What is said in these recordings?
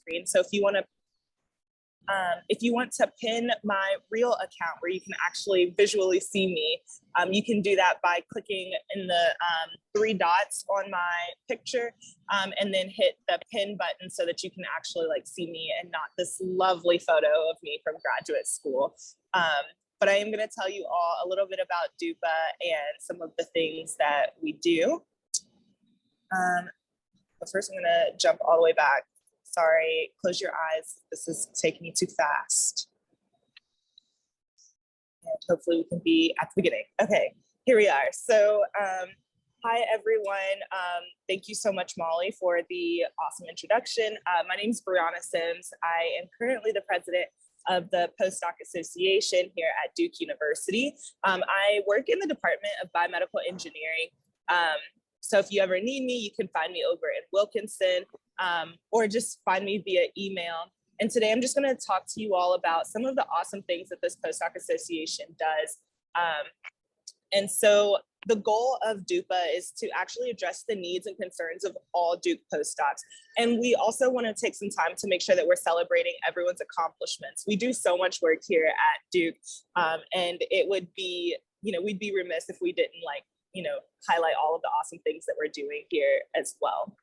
screen. So if you want to pin my real account where you can actually visually see me, you can do that by clicking in the 3 dots on my picture and then hit the pin button so that you can actually like see me and not this lovely photo of me from graduate school. But I am going to tell you all a little bit about DUPA and some of the things that we do. But first I'm going to jump all the way back. Sorry, close your eyes. This is taking me too fast. And hopefully we can be at the beginning. Okay, here we are. So hi, everyone. Thank you so much, Molly, for the awesome introduction. My name is Briana Simms. I am currently the president of the Postdoc Association here at Duke University. I work in the Department of Biomedical Engineering. So if you ever need me, you can find me over in Wilkinson or just find me via email. And today I'm just going to talk to you all about some of the awesome things that this Postdoc Association does. And so the goal of DUPA is to actually address the needs and concerns of all Duke postdocs. And we also want to take some time to make sure that we're celebrating everyone's accomplishments. We do so much work here at Duke, and it would be, we'd be remiss if we didn't highlight all of the awesome things that we're doing here as well.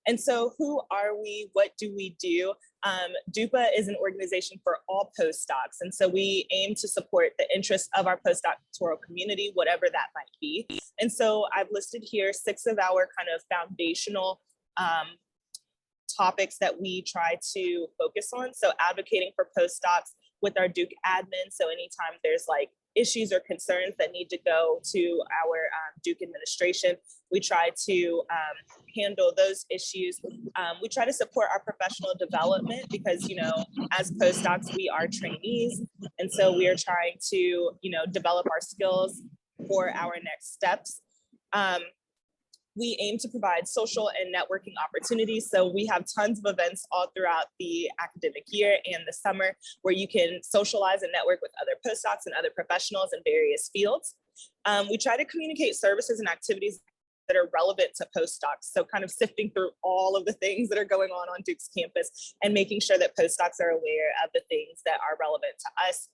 And so who are we? What do we do? DUPA is an organization for all postdocs. And so we aim to support the interests of our postdoctoral community, whatever that might be. And so I've listed here 6 of our kind of foundational topics that we try to focus on. So advocating for postdocs with our Duke admin. So anytime there's like issues or concerns that need to go to our Duke administration, we try to handle those issues. We try to support our professional development because, as postdocs, we are trainees. And so we are trying to, develop our skills for our next steps. We aim to provide social and networking opportunities. So we have tons of events all throughout the academic year and the summer where you can socialize and network with other postdocs and other professionals in various fields. We try to communicate services and activities that are relevant to postdocs. So kind of sifting through all of the things that are going on Duke's campus and making sure that postdocs are aware of the things that are relevant to us.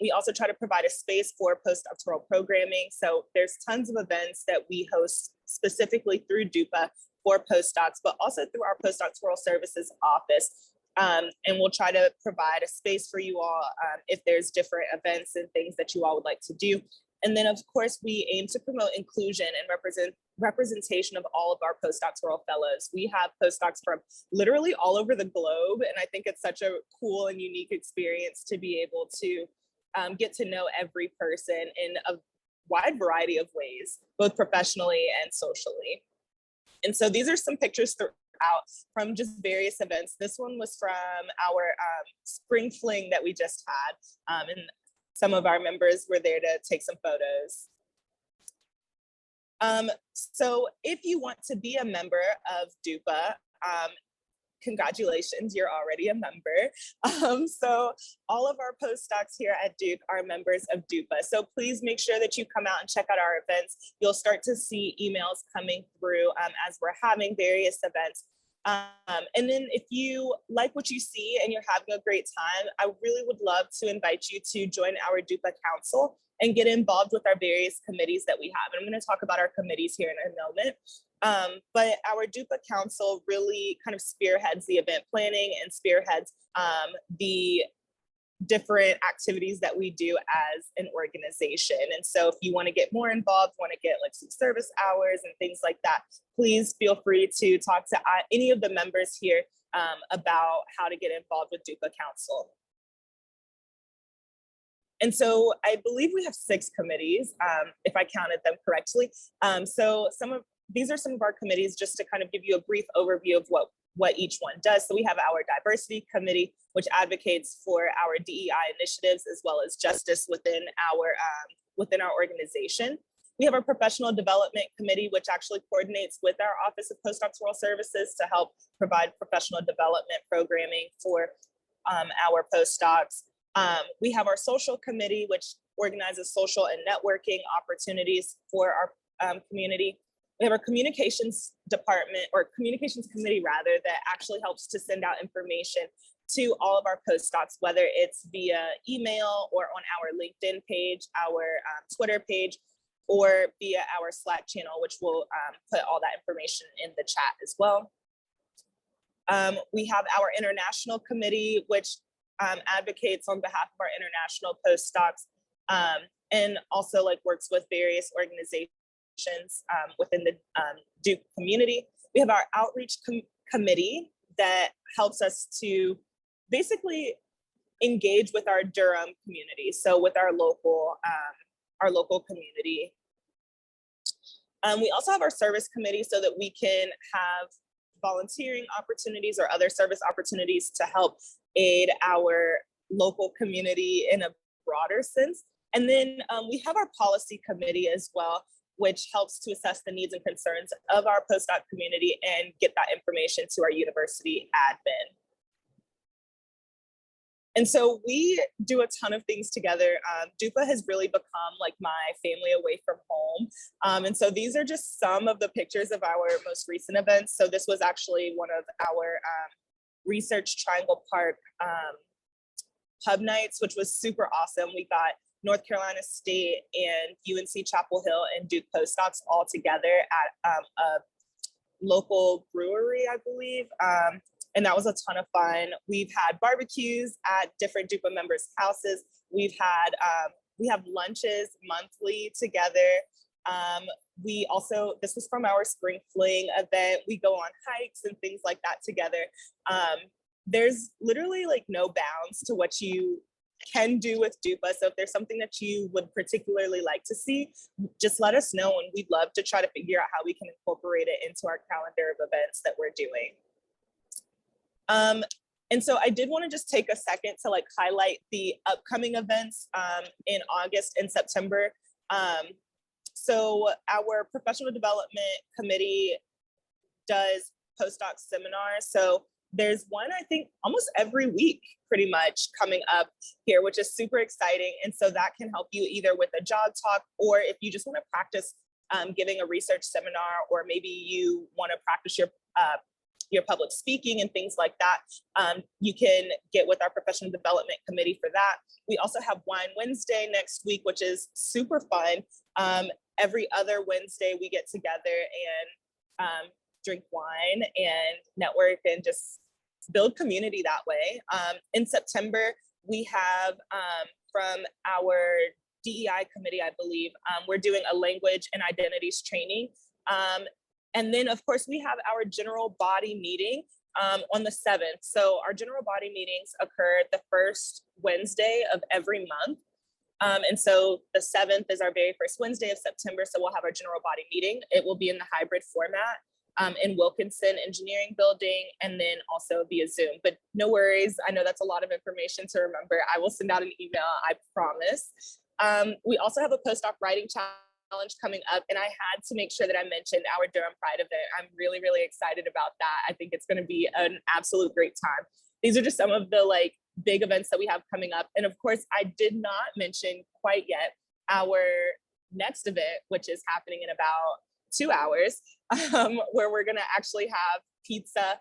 We also try to provide a space for postdoctoral programming. So there's tons of events that we host specifically through DUPA for postdocs, but also through our postdoctoral services office. And we'll try to provide a space for you all if there's different events and things that you all would like to do. And then of course, we aim to promote inclusion and representation of all of our postdoctoral fellows. We have postdocs from literally all over the globe. And I think it's such a cool and unique experience to be able to get to know every person in a wide variety of ways, both professionally and socially. And so these are some pictures throughout from just various events. This one was from our spring fling that we just had. And some of our members were there to take some photos. So if you want to be a member of DUPA, congratulations, you're already a member. So all of our postdocs here at Duke are members of DUPA. So please make sure that you come out and check out our events. You'll start to see emails coming through as we're having various events. And then if you like what you see and you're having a great time, I really would love to invite you to join our DUPA Council and get involved with our various committees that we have. And I'm going to talk about our committees here in a moment. But our DUPA Council really kind of spearheads the event planning and spearheads the different activities that we do as an organization. And so if you want to get more involved, want to get like some service hours and things like that, please feel free to talk to any of the members here about how to get involved with DUPA Council. And so I believe we have 6 committees, if I counted them correctly. So these are some of our committees just to kind of give you a brief overview of what each one does. So we have our diversity committee, which advocates for our DEI initiatives as well as justice within our organization. We have our professional development committee, which actually coordinates with our Office of Postdoctoral Services to help provide professional development programming for our postdocs. We have our social committee, which organizes social and networking opportunities for our community. We have our communications department, or communications committee rather, that actually helps to send out information to all of our postdocs, whether it's via email or on our LinkedIn page, our Twitter page, or via our Slack channel, which will put all that information in the chat as well. We have our international committee, which advocates on behalf of our international postdocs, and also like works with various organizations within the Duke community. We have our outreach committee that helps us to basically engage with our Durham community, so with our local community. We also have our service committee so that we can have volunteering opportunities or other service opportunities to help aid our local community in a broader sense. And then we have our policy committee as well, which helps to assess the needs and concerns of our postdoc community and get that information to our university admin. And so we do a ton of things together. DUPA has really become like my family away from home. And so these are just some of the pictures of our most recent events. So this was actually one of our Research Triangle Park pub nights, which was super awesome. We got North Carolina State and UNC Chapel Hill and Duke postdocs all together at a local brewery, I believe. And that was a ton of fun. We've had barbecues at different DUPA members' houses. We have lunches monthly together. We also, this was from our spring fling event. We go on hikes and things like that together. There's literally like no bounds to what you can do with DUPA. So if there's something that you would particularly like to see, just let us know, and we'd love to try to figure out how we can incorporate it into our calendar of events that we're doing. And so I did want to just take a second to like highlight the upcoming events in August and September. So our professional development committee does postdoc seminars. So there's one, I think, almost every week pretty much coming up here, which is super exciting. And so that can help you either with a job talk, or if you just want to practice giving a research seminar, or maybe you want to practice your public speaking and things like that, you can get with our professional development committee for that. We also have Wine Wednesday next week, which is super fun. Every other Wednesday we get together and drink wine and network and just build community that way. In September, we have from our DEI committee, I believe, we're doing a language and identities training. And then, of course, we have our general body meeting on the 7th. So our general body meetings occur the first Wednesday of every month. And so the 7th is our very first Wednesday of September. So we'll have our general body meeting. It will be in the hybrid format in Wilkinson Engineering Building, and then also via Zoom. But no worries, I know that's a lot of information to remember. I will send out an email, I promise. We also have a postdoc writing challenge coming up, and I had to make sure that I mentioned our Durham Pride event. I'm really, really excited about that. I think it's going to be an absolute great time. These are just some of the like big events that we have coming up. And of course, I did not mention quite yet our next event, which is happening in about 2 hours, where we're going to actually have pizza.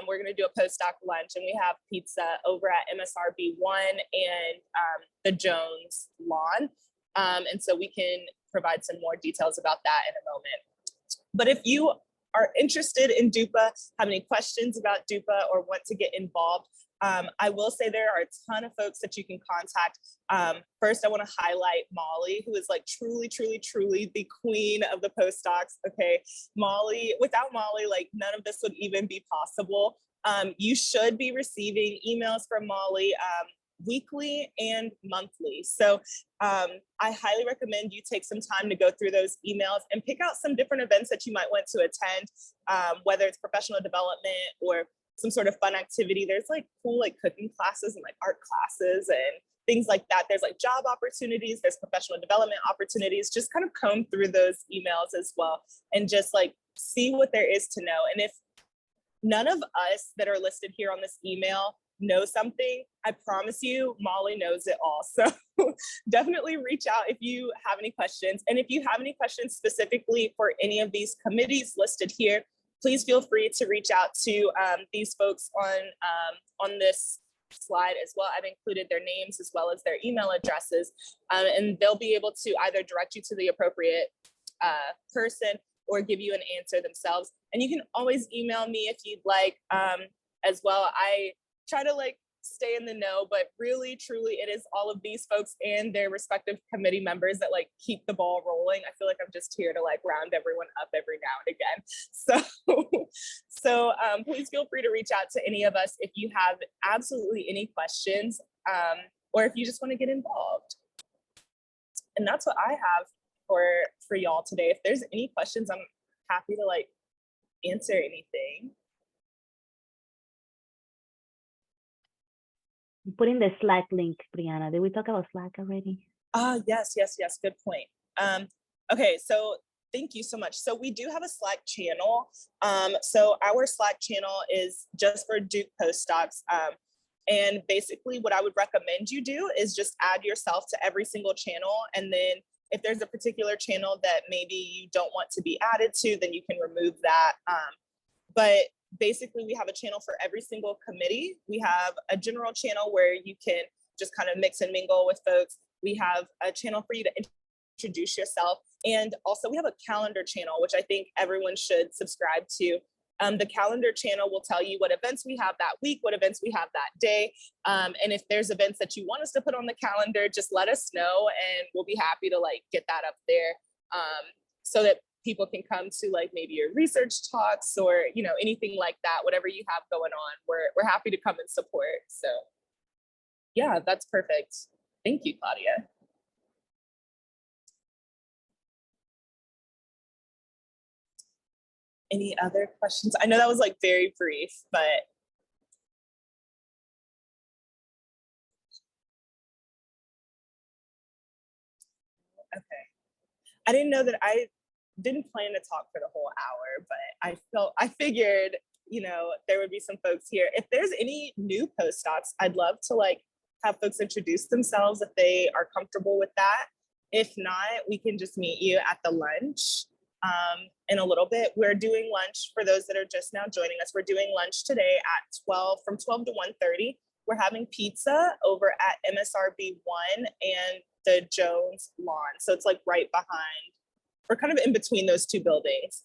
We're going to do a postdoc lunch, and we have pizza over at MSRB 1 and the Jones lawn. And so we can provide some more details about that in a moment. But if you are interested in DUPA, have any questions about DUPA, or want to get involved, I will say there are a ton of folks that you can contact. First, I want to highlight Molly, who is like truly, truly, truly the queen of the postdocs. Okay, Molly, without Molly, like none of this would even be possible. You should be receiving emails from Molly weekly and monthly. So I highly recommend you take some time to go through those emails and pick out some different events that you might want to attend, whether it's professional development or some sort of fun activity. There's like cool like cooking classes and like art classes and things like that. There's like job opportunities, there's professional development opportunities. Just kind of comb through those emails as well and just like see what there is to know. And if none of us that are listed here on this email know something, I promise you Molly knows it all. So definitely reach out if you have any questions. And if you have any questions specifically for any of these committees listed here, please feel free to reach out to these folks on this slide as well. I've included their names as well as their email addresses, and they'll be able to either direct you to the appropriate person or give you an answer themselves. And you can always email me if you'd like as well. I try to stay in the know, but really, truly, it is all of these folks and their respective committee members that keep the ball rolling. I feel like I'm just here to round everyone up every now and again. So please feel free to reach out to any of us if you have absolutely any questions, or if you just want to get involved. And that's what I have for y'all today. If there's any questions, I'm happy to answer anything. Put in the Slack link, Briana. Did we talk about Slack already? Yes. Good point. Okay, so thank you so much. So we do have a Slack channel. So our Slack channel is just for Duke postdocs. And basically what I would recommend you do is just add yourself to every single channel. And then if there's a particular channel that maybe you don't want to be added to, then you can remove that. But basically, we have a channel for every single committee. We have a general channel where you can just kind of mix and mingle with folks. We have a channel for you to introduce yourself. And also we have a calendar channel, which I think everyone should subscribe to. The calendar channel will tell you what events we have that week, what events we have that day. And if there's events that you want us to put on the calendar, just let us know and we'll be happy to get that up there so that people can come to maybe your research talks or, anything like that, whatever you have going on, we're happy to come and support. So yeah, that's perfect. Thank you, Claudia. Any other questions? I know that was very brief, but. Okay. I didn't know that I didn't plan to talk for the whole hour, but I figured, there would be some folks here. If there's any new postdocs, I'd love to have folks introduce themselves if they are comfortable with that. If not, we can just meet you at the lunch in a little bit. We're doing lunch for those that are just now joining us. We're doing lunch today at 12, from 12 to 1:30. We're having pizza over at MSRB 1 and the Jones lawn. So it's right behind, we're kind of in between those two buildings.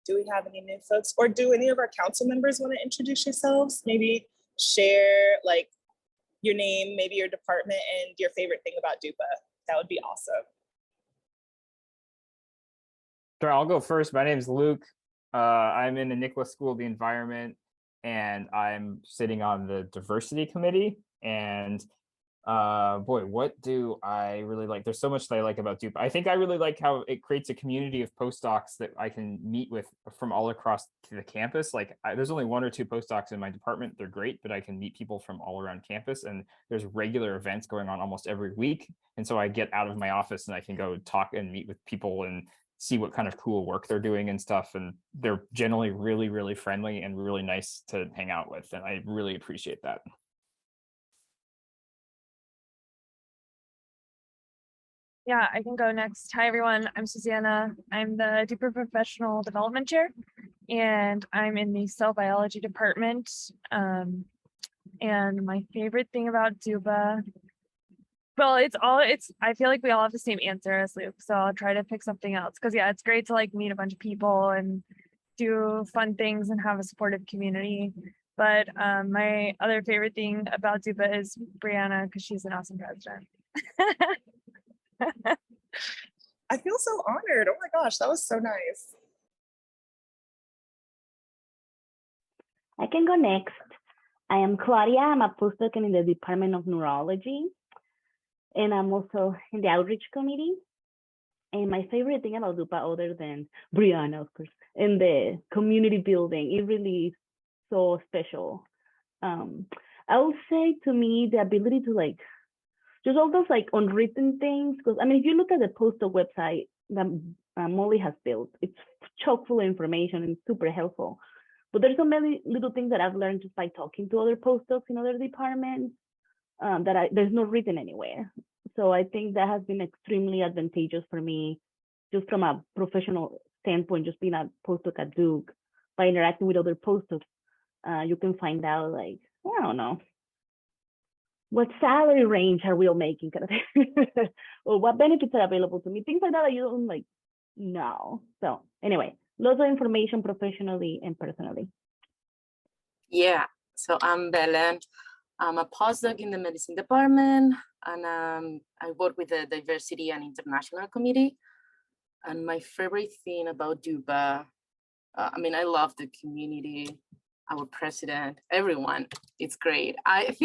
Do we have any new folks, or do any of our council members want to introduce yourselves? Maybe share your name, maybe your department, and your favorite thing about DUPA. That would be awesome. Sure, I'll go first. My name is Luke. I'm in the Nicholas School of the Environment, and I'm sitting on the diversity committee. And boy, what do I really like? There's so much that I like about DUPA. I think I really like how it creates a community of postdocs that I can meet with from all across the campus. There's only 1 or 2 postdocs in my department. They're great, but I can meet people from all around campus, and there's regular events going on almost every week. And so I get out of my office and I can go talk and meet with people and see what kind of cool work they're doing and stuff. And they're generally really, really friendly and really nice to hang out with. And I really appreciate that. Yeah, I can go next. Hi, everyone. I'm Susanna. I'm the DUPA Professional Development Chair, and I'm in the cell biology department. And my favorite thing about DUPA, well, I feel like we all have the same answer as Luke, so I'll try to pick something else. Because yeah, it's great to meet a bunch of people and do fun things and have a supportive community. But my other favorite thing about DUPA is Briana, because she's an awesome president. I feel so honored. Oh my gosh, that was so nice. I can go next. I am Claudia. I'm a postdoc in the Department of Neurology, and I'm also in the outreach committee. And my favorite thing about DUPA, other than Briana, of course, and the community building, it really is so special. I would say, to me, the ability to just all those like unwritten things. Because I mean, if you look at the postdoc website that Molly has built, it's chock full of information and super helpful. But there's so many little things that I've learned just by talking to other postdocs in other departments that there's not written anywhere. So I think that has been extremely advantageous for me, just from a professional standpoint, just being a postdoc at Duke. By interacting with other postdocs, you can find out, like, I don't know, what salary range are we all making, kind of thing, or what benefits are available to me, things like that you don't like know. So anyway, lots of information professionally and personally. Yeah, so I'm Bella. I'm a postdoc in the medicine department, and I work with the Diversity and International Committee. And my favorite thing about DUPA, I mean, I love the community, our president, everyone. It's great. I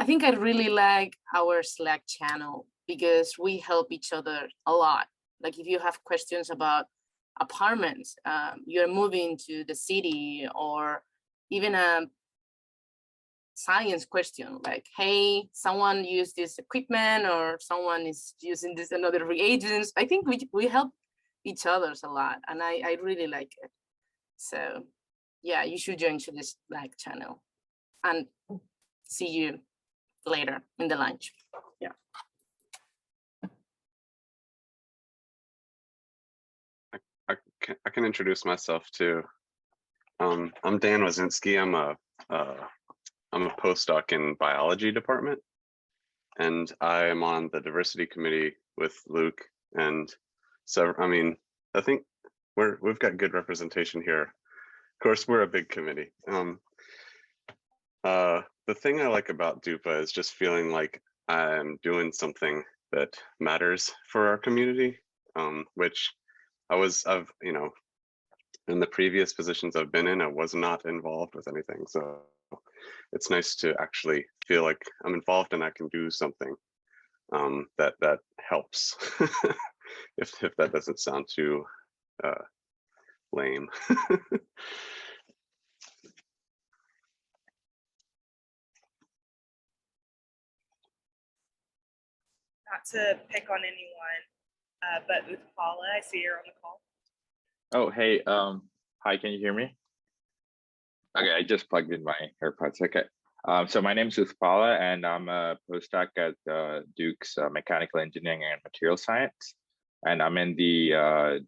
think I really like our Slack channel because we help each other a lot. Like if you have questions about apartments, you're moving to the city, or even a science question like, hey, someone used this equipment, or someone is using this and other reagents. I think we help each other a lot, and I really like it. So yeah, you should join to this Slack channel, and see you later in the lunch. Yeah. I can introduce myself too. I'm Dan Wazinski. I'm a postdoc in biology department, and I am on the diversity committee with Luke. And so, I mean, I think we've got good representation here. Of course, we're a big committee. The thing I like about DUPA is just feeling like I'm doing something that matters for our community, which I've, you know, in the previous positions I've been in, I was not involved with anything. So it's nice to actually feel like I'm involved and I can do something that helps. if that doesn't sound too lame. Not to pick on anyone, but with Paula, I see you're on the call. Oh, hey, hi, can you hear me? Okay, I just plugged in my AirPods. Okay, so my name is Paula, and I'm a postdoc at Duke's Mechanical Engineering and Material Science, and I'm in the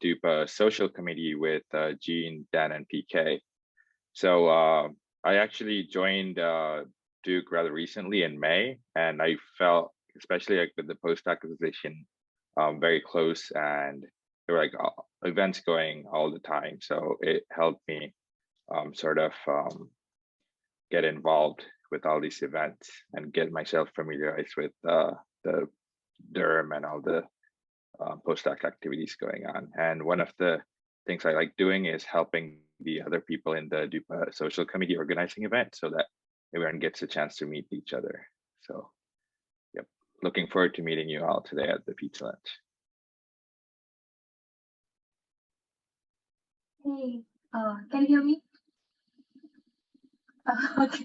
DUPA Social Committee with Jean, Dan, and PK. So I actually joined Duke rather recently in May, and I felt, especially like with the postdoc association, very close, and there were like events going all the time. So it helped me sort of get involved with all these events and get myself familiarized with the DERM and all the postdoc activities going on. And one of the things I like doing is helping the other people in the DUPA social committee organizing events so that everyone gets a chance to meet each other. So yep, looking forward to meeting you all today at the pizza lunch. Hey, can you hear me? Okay.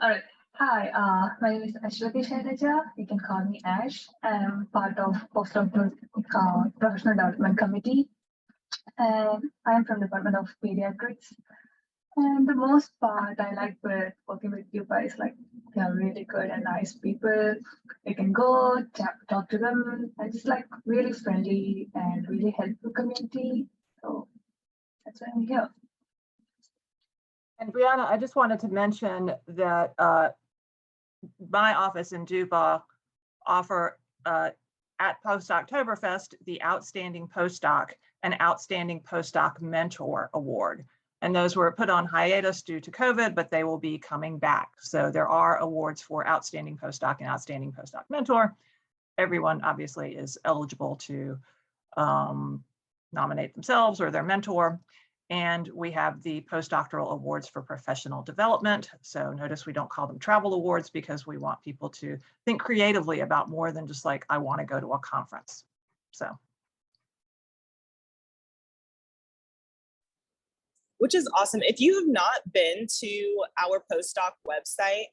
All right. Hi, my name is Ashwati Shailaja. You can call me Ash. I'm part of Postdoc Professional Development Committee, and I am from the Department of Pediatrics. And the most part I like with working with DUPA is like they're really good and nice people. You can go talk to them, and just like really friendly and really helpful community. So that's why I'm here. And Briana, I just wanted to mention that my office in DUPA offer at Post-Oktoberfest the Outstanding Postdoc and Outstanding Postdoc Mentor Award. And those were put on hiatus due to COVID, but they will be coming back. So there are awards for Outstanding Postdoc and Outstanding Postdoc Mentor. Everyone obviously is eligible to nominate themselves or their mentor. And we have the postdoctoral awards for professional development. So notice we don't call them travel awards because we want people to think creatively about more than just like, I want to go to a conference. So. Which is awesome. If you have not been to our postdoc website,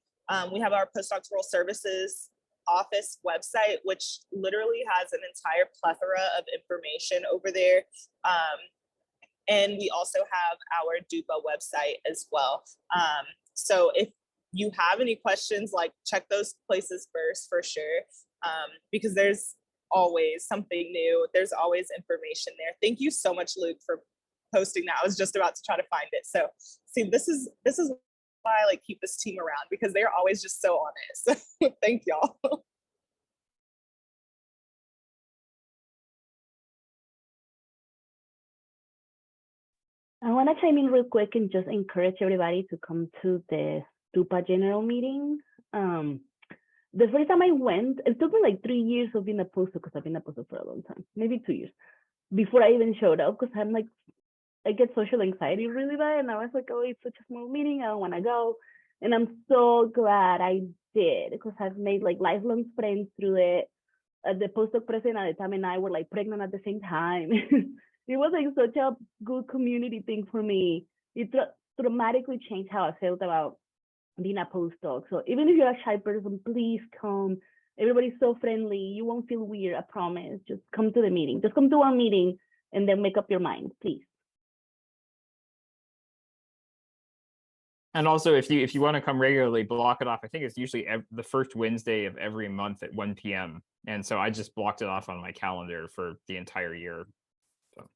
we have our postdoctoral services office website, which literally has an entire plethora of information over there. And we also have our DUPA website as well. So if you have any questions, like check those places first for sure, because there's always something new. There's always information there. Thank you so much, Luke, for posting that. I was just about to try to find it. So see, this is why I like keep this team around, because they're always just so on it. So thank y'all. I want to chime in real quick and just encourage everybody to come to the DUPA general meeting. The first time I went, it took me like 3 years of being a postdoc, because I've been a postdoc for a long time, maybe 2 years, before I even showed up, because I'm like, I get social anxiety really bad. And I was like, oh, it's such a small meeting, I don't want to go. And I'm so glad I did, because I've made like lifelong friends through it. The postdoc president at the time and I were like pregnant at the same time. It was like such a good community thing for me. It dramatically changed how I felt about being a postdoc. So even if you're a shy person, please come. Everybody's so friendly. You won't feel weird, I promise. Just come to the meeting. Just come to one meeting and then make up your mind, please. And also, if you want to come regularly, block it off. I think it's usually the first Wednesday of every month at 1 p.m. And so I just blocked it off on my calendar for the entire year. So.